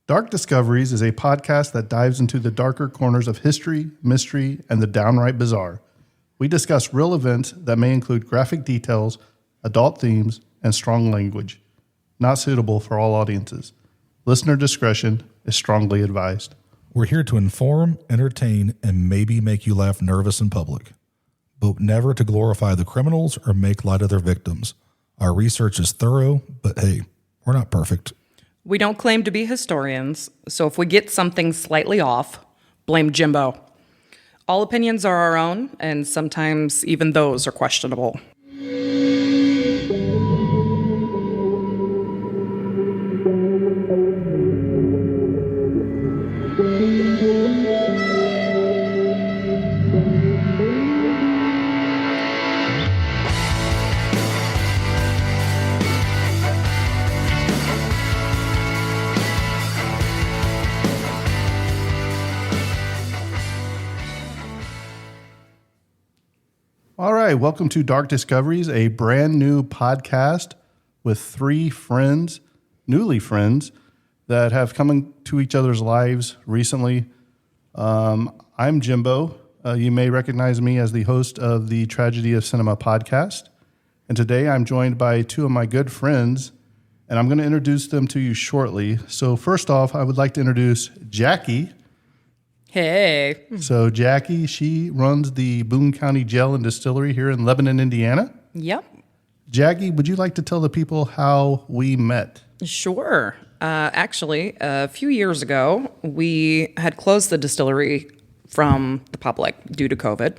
Dark Discoveries is a podcast that dives into the darker corners of history, mystery, and the downright bizarre. We discuss real events that may include graphic details, adult themes, and strong language. Not suitable for all audiences. Listener discretion is strongly advised. We're here to inform, entertain, and maybe make you laugh nervous in public, but never to glorify the criminals or make light of their victims. Our research is thorough, but hey, we're not perfect. We don't claim to be historians, so if we get something slightly off, blame Jimbo. All opinions are our own, and sometimes even those are questionable. All right, welcome to Dark Discoveries, a brand new podcast with three friends, newly friends, that have come into each other's lives recently. I'm Jimbo. You may recognize me as the host of the Tragedy of Cinema podcast. And today I'm joined by two of my good friends, and I'm going to introduce them to you shortly. So first off, I would like to introduce Jackie. Hey. So Jackie, she runs the Boone County Jail and Distillery here in Lebanon, Indiana. Yep. Jackie, would you like to tell the people how we met? Sure. Actually, a few years ago, we had closed the distillery from the public due to COVID.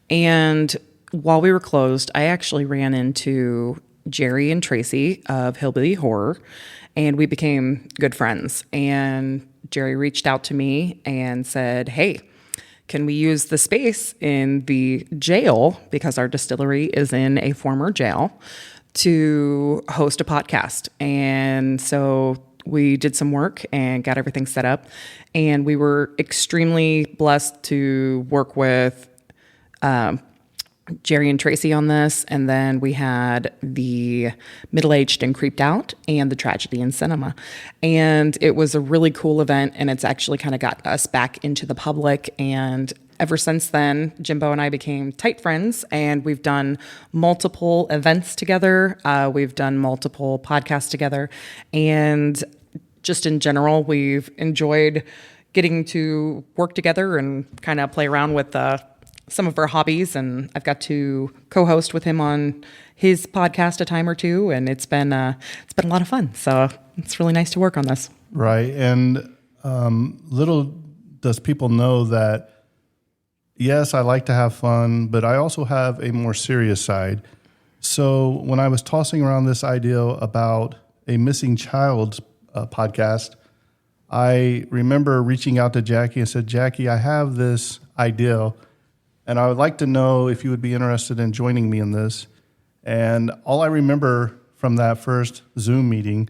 And while we were closed, I actually ran into Jerry and Tracy of Hillbilly Horror, and we became good friends. And Jerry reached out to me and said, hey, can we use the space in the jail, because our distillery is in a former jail, to host a podcast? And so we did some work and got everything set up. And we were extremely blessed to work with Jerry and Tracy on this, and then we had the Middle-Aged and Creeped Out and the Tragedy in Cinema. And it was a really cool event, and it's actually kind of got us back into the public. And ever since then, Jimbo and I became tight friends, and we've done multiple events together. We've done multiple podcasts together. And just in general, we've enjoyed getting to work together and kind of play around with some of our hobbies, and I've got to co-host with him on his podcast a time or two, and it's been a lot of fun. So it's really nice to work on this. Right, and little does people know that, yes, I like to have fun, but I also have a more serious side. So when I was tossing around this idea about a missing child podcast, I remember reaching out to Jackie and said, Jackie, I have this idea, and I would like to know if you would be interested in joining me in this. And all I remember from that first Zoom meeting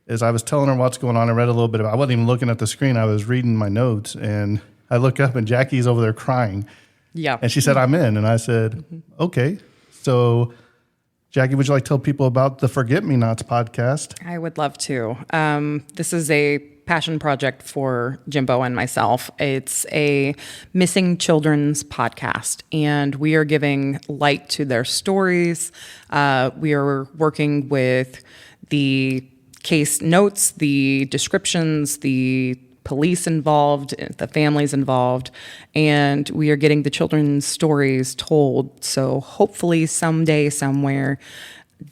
is I was telling her what's going on. I read a little bit about it. I wasn't even looking at the screen. I was reading my notes, and I look up, and Jackie's over there crying. Yeah. And she said, I'm in. And I said, okay. So, Jackie, would you like to tell people about the Forget-Me-Nots podcast? I would love to. This is a passion project for Jimbo and myself. It's a missing children's podcast, and we are giving light to their stories. We are working with the case notes, the descriptions, the police involved, the families involved, and we are getting the children's stories told. So hopefully someday, somewhere,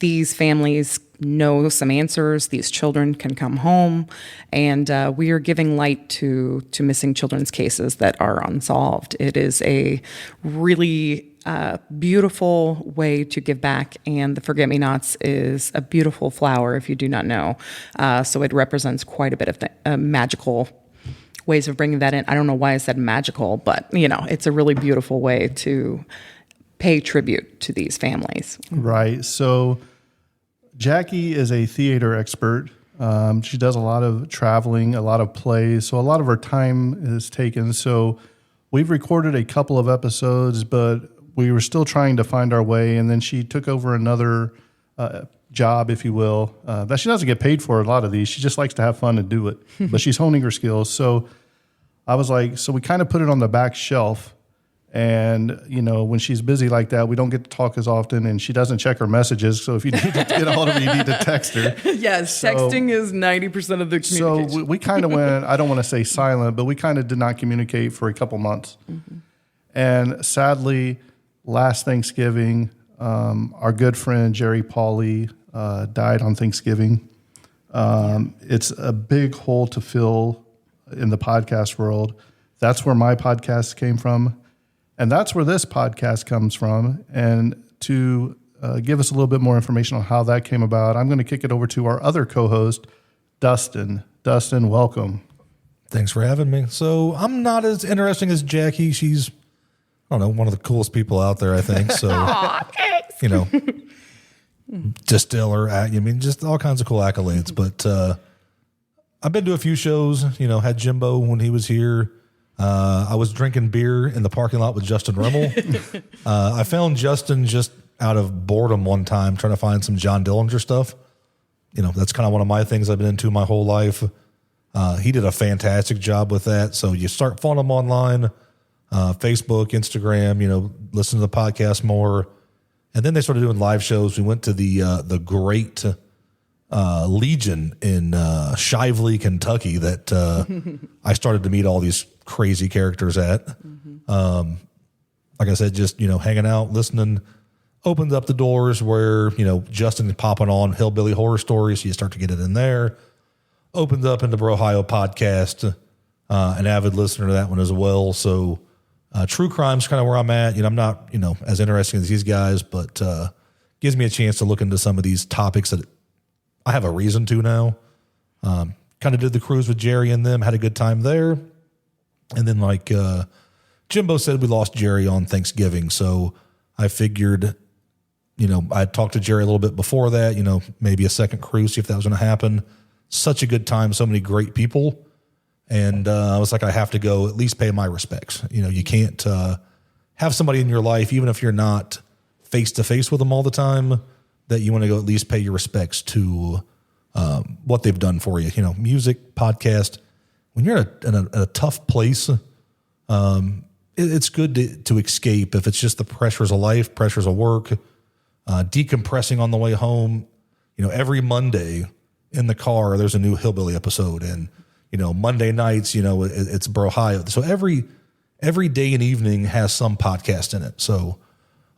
these families know some answers. These children can come home, and we are giving light to missing children's cases that are unsolved. It is a really beautiful way to give back, and the Forget-Me-Nots is a beautiful flower, if you do not know. So it represents quite a bit of magical ways of bringing that in. I don't know why I said magical, but it's a really beautiful way to pay tribute to these families. Right. So Jackie is a theater expert. She does a lot of traveling, a lot of plays. So a lot of her time is taken. So we've recorded a couple of episodes, but we were still trying to find our way. And then she took over another job, if you will, that she doesn't get paid for a lot of these. She just likes to have fun and do it, but she's honing her skills. So I was like, so we kind of put it on the back shelf. And, you know, when she's busy like that, we don't get to talk as often, and she doesn't check her messages. So if you need to get a hold of her, you need to text her. Yes, texting is 90% of the communication. So we kind of went, I don't want to say silent, but we kind of did not communicate for a couple months. Mm-hmm. And sadly, last Thanksgiving, our good friend Jerry Pauly died on Thanksgiving. It's a big hole to fill in the podcast world. That's where my podcast came from. And that's where this podcast comes from. And to give us a little bit more information on how that came about, I'm going to kick it over to our other co-host, Dustin. Dustin, welcome. Thanks for having me. So I'm not as interesting as Jackie. She's, I don't know, one of the coolest people out there, I think. So, you know, distiller, I mean, just all kinds of cool accolades. But I've been to a few shows, you know, had Jimbo when he was here. I was drinking beer in the parking lot with Justin Rimmel. I found Justin just out of boredom one time trying to find some John Dillinger stuff. You know, that's kind of one of my things I've been into my whole life. He did a fantastic job with that. So you start following him online, Facebook, Instagram, you know, listen to the podcast more. And then they started doing live shows. We went to the Great Legion in Shively, Kentucky that I started to meet all these crazy characters at. Mm-hmm. Like I said, just, you know, hanging out, listening, opened up the doors where, you know, Justin popping on Hillbilly Horror Stories. So you start to get it in there. Opened up into Brohio podcast, an avid listener to that one as well. So true crime's kind of where I'm at. You know, I'm not, you know, as interesting as these guys, but gives me a chance to look into some of these topics that I have a reason to now. Kind of did the cruise with Jerry and them, had a good time there. And then like Jimbo said, we lost Jerry on Thanksgiving. So I figured, you know, I talked to Jerry a little bit before that, you know, maybe a second cruise, see if that was going to happen. Such a good time, so many great people. And I was like, I have to go at least pay my respects. You know, you can't have somebody in your life, even if you're not face-to-face with them all the time, that you want to go at least pay your respects to what they've done for you. You know, music, podcast. When you're in a tough place, it's good to escape. If it's just the pressures of life, pressures of work, decompressing on the way home. You know, every Monday in the car, there's a new Hillbilly episode. And, you know, Monday nights, you know, it's Brohio. So every day and evening has some podcast in it. So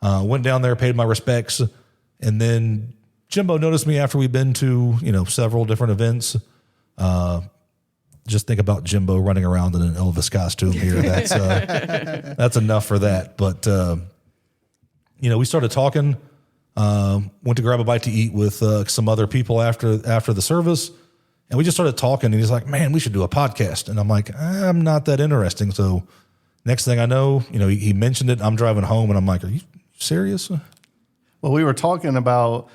went down there, paid my respects. And then Jimbo noticed me after we've been to, you know, several different events. Just think about Jimbo running around in an Elvis costume here. That's enough for that. But, you know, we started talking, went to grab a bite to eat with some other people after the service. And we just started talking, and he's like, man, we should do a podcast. And I'm like, I'm not that interesting. So next thing I know, you know, he mentioned it. I'm driving home, and I'm like, are you serious? Well, we were talking about,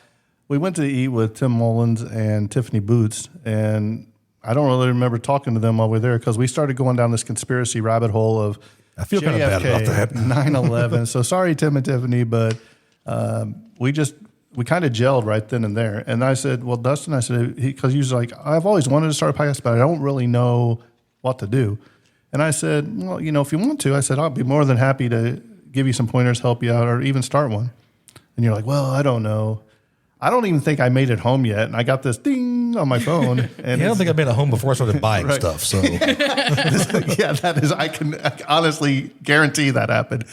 we went to eat with Tim Mullins and Tiffany Boots, and I don't really remember talking to them while we were there because we started going down this conspiracy rabbit hole of I feel kind of bad about that. 9/11. So sorry, Tim and Tiffany, but we kind of gelled right then and there. And I said, well, Dustin, I said, because he was like, I've always wanted to start a podcast, but I don't really know what to do. And I said, well, you know, if you want to, I said, I'll be more than happy to give you some pointers, help you out, or even start one. And you're like, well, I don't know. I don't even think I made it home yet. And I got this ding on my phone. And I don't think I've been at home before I started buying stuff. So yeah, that is, I can honestly guarantee that happened.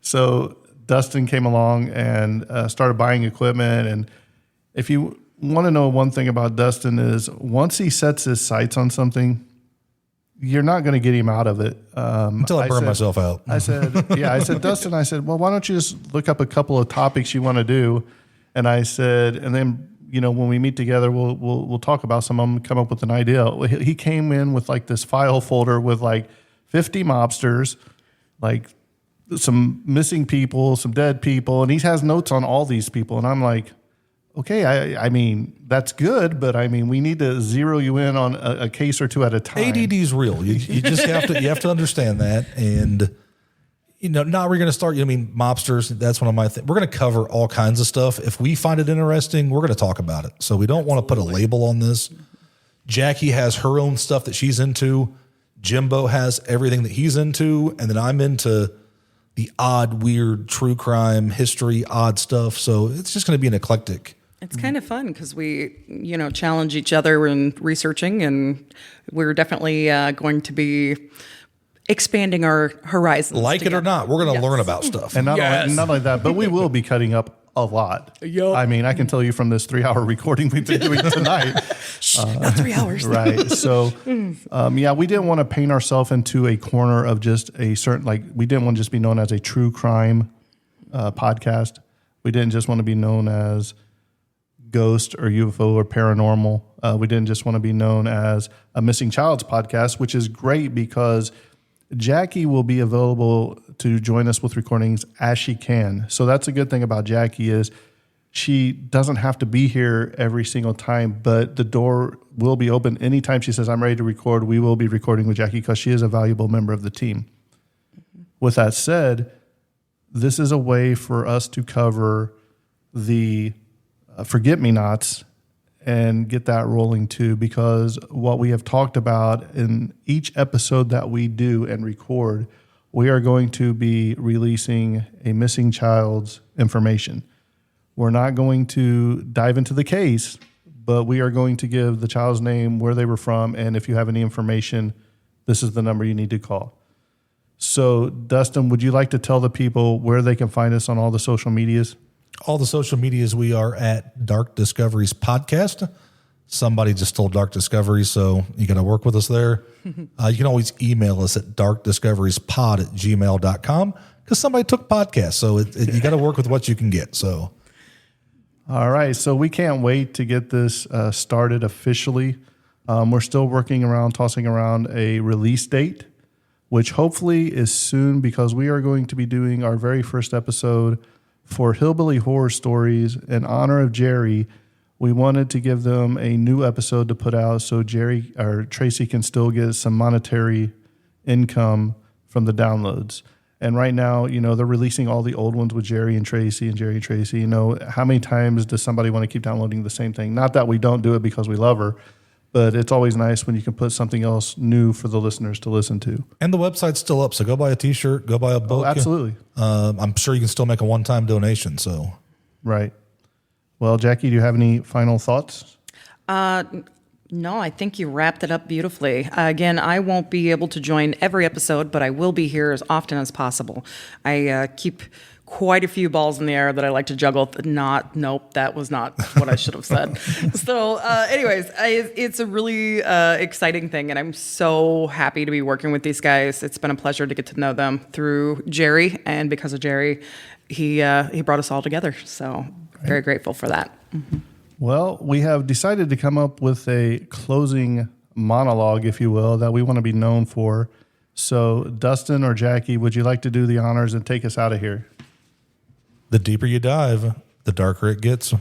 So Dustin came along and started buying equipment. And if you want to know one thing about Dustin is once he sets his sights on something, you're not going to get him out of it. Until I burn myself out. I said, Dustin, I said, well, why don't you just look up a couple of topics you want to do? And I said, and then, you know, when we meet together, we'll talk about some of them, come up with an idea. He came in with like this file folder with like 50 mobsters, like some missing people, some dead people, and he has notes on all these people. And I'm like, okay, I mean, that's good, but I mean, we need to zero you in on a case or two at a time. ADD is real. You just have to understand that. And now we're going to start, mobsters. That's one of my things. We're going to cover all kinds of stuff. If we find it interesting, we're going to talk about it. So we don't want to put a label on this. Jackie has her own stuff that she's into. Jimbo has everything that he's into. And then I'm into the odd, weird, true crime, history, odd stuff. So it's just going to be an eclectic. It's kind of fun because we, challenge each other in researching, and we're definitely going to be expanding our horizons. Like it or not, we're going to learn about stuff. And not only that, but we will be cutting up a lot. Yup. I mean, I can tell you from this 3-hour recording we've been doing tonight. Not 3 hours. Right. So, we didn't want to paint ourselves into a corner of just a certain, we didn't want to just be known as a true crime podcast. We didn't just want to be known as ghost or UFO or paranormal. We didn't just want to be known as a missing child's podcast, which is great because Jackie will be available to join us with recordings as she can. So that's a good thing about Jackie is she doesn't have to be here every single time, but the door will be open anytime she says, I'm ready to record. We will be recording with Jackie because she is a valuable member of the team. With that said, this is a way for us to cover the forget-me-nots and get that rolling too, because what we have talked about in each episode that we do and record, we are going to be releasing a missing child's information. We're not going to dive into the case, but we are going to give the child's name, where they were from, and if you have any information, this is the number you need to call. So, Dustin, would you like to tell the people where they can find us on all the social medias? All the social medias, we are at Dark Discoveries Podcast. Somebody just stole Dark Discoveries, so you got to work with us there. You can always email us at darkdiscoveriespod@gmail.com because somebody took podcast. So you got to work with what you can get. So, all right. So we can't wait to get this started officially. We're still working around, tossing around a release date, which hopefully is soon because we are going to be doing our very first episode for Hillbilly Horror Stories in honor of Jerry. We wanted to give them a new episode to put out so Jerry or Tracy can still get some monetary income from the downloads. And right now, they're releasing all the old ones with Jerry and Tracy and Jerry and Tracy. How many times does somebody want to keep downloading the same thing? Not that we don't do it because we love her, but it's always nice when you can put something else new for the listeners to listen to. And the website's still up, so go buy a T-shirt, go buy a book. Oh, absolutely. I'm sure you can still make a one-time donation. So, right. Well, Jackie, do you have any final thoughts? No, I think you wrapped it up beautifully. Again, I won't be able to join every episode, but I will be here as often as possible. I keep quite a few balls in the air that I like to juggle. Nope, that was not what I should have said. So anyways, it's a really exciting thing, and I'm so happy to be working with these guys. It's been a pleasure to get to know them through Jerry, and because of Jerry, he brought us all together. So very grateful for that. Mm-hmm. Well, we have decided to come up with a closing monologue, if you will, that we want to be known for. So Dustin or Jackie, would you like to do the honors and take us out of here? The deeper you dive, the darker it gets.